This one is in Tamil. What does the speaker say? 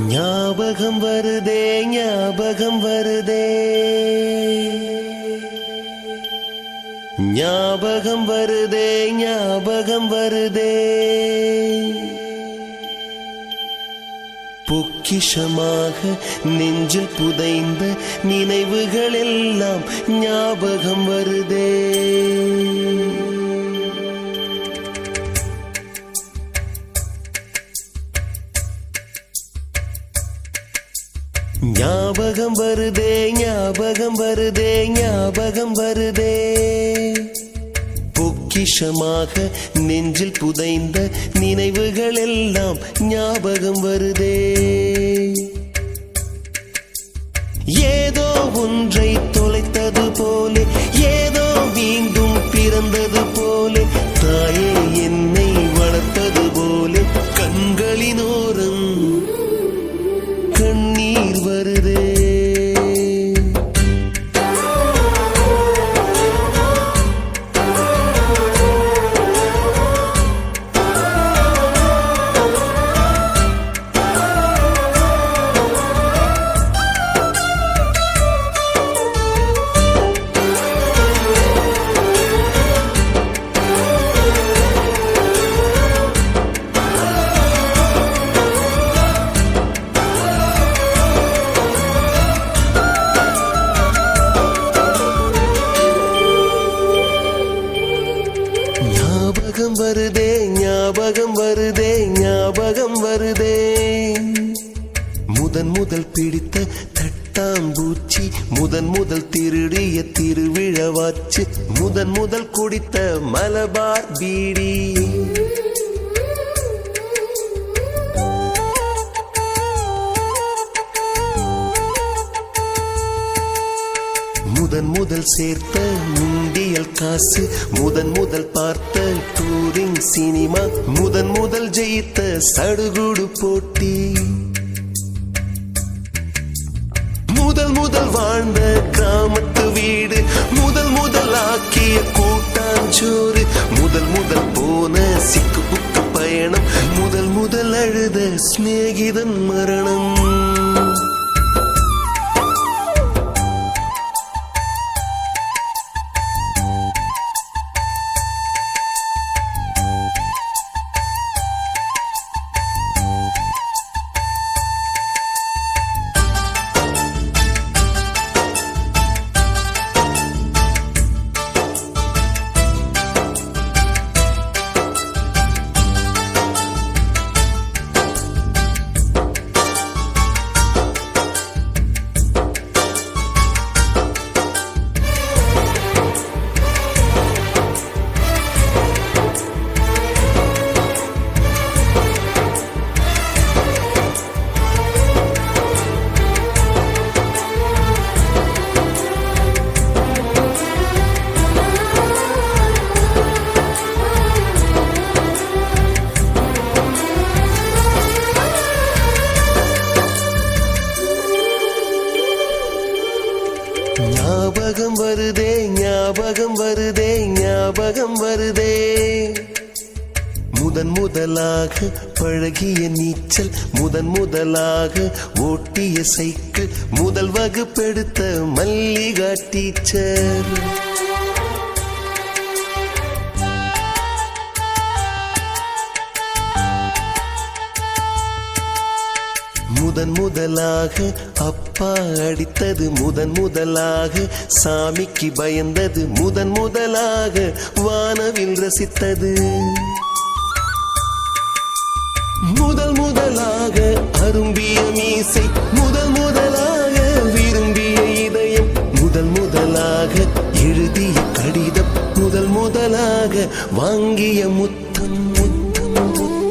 ஞாபகம் வருதே ஞாபகம் வருதே ஞாபகம் வருதே ஞாபகம் வருதே பொக்கிஷமாக நெஞ்சில் புதைந்த நினைவுகள் எல்லாம் ஞாபகம் வருதே. ஞாபகம் வருதே ஞாபகம் வருதே ஞாபகம் வருதே பொக்கிஷமாக நெஞ்சில் புதைந்த நினைவுகள் எல்லாம் ஞாபகம் வருதே. ஏதோ ஒன்றை தொலைத்தது போலே, ஏதோ மீண்டும் பிறந்தது போலே, தாயே என்னை வளர்ப்பது போலே கண்களினோரம் கண்ணீர் வருதே. ஞாபகம் வருதே ஞாபகம் வருதே ஞாபகம் வருதே முதன் முதல் பிடித்த தட்டாம்பூச்சி, முதன் முதல் திருடிய திருவிழவாச்சு, முதன் முதல் குடித்த மலபார் பீடி, முதன் முதல் சேர்த்த முண்டியல் காசு, முதன் முதல் பார்த்த டூரிங் சினிமா, முதன் முதல் ஜெயித்த சடுகுடு போட்டி, முதல் முதல் வாழ்ந்த கிராமத்து வீடு, முதல் முதல் ஆக்கிய கூட்டாஞ்சோறு, முதல் முதல் போன சிக்கு புக்கு பயணம், முதல் முதல் அழுத சிநேகிதன் மரணம். ஞாபகம் வருதே ஞாபகம் வருதே ஞாபகம் வருதே முதன் முதலாக பழகிய நீச்சல், முதன் முதலாக ஓட்டிய சைக்கிள், முதல் வகுப்பெடுத்த மல்லிகா டீச்சர், முதன் முதலாக அப்பா அடித்தது, முதன் முதலாக சாமிக்கு பயந்தது, முதன் முதலாக வானவில் ரசித்தது, முதல் முதலாக அரும்பிய மீசை, முதல் முதலாக விரும்பிய இதயம், முதல் முதலாக எழுதிய கடிதம், முதல் முதலாக வாங்கிய முத்தம் முத்தம் முத்தம்.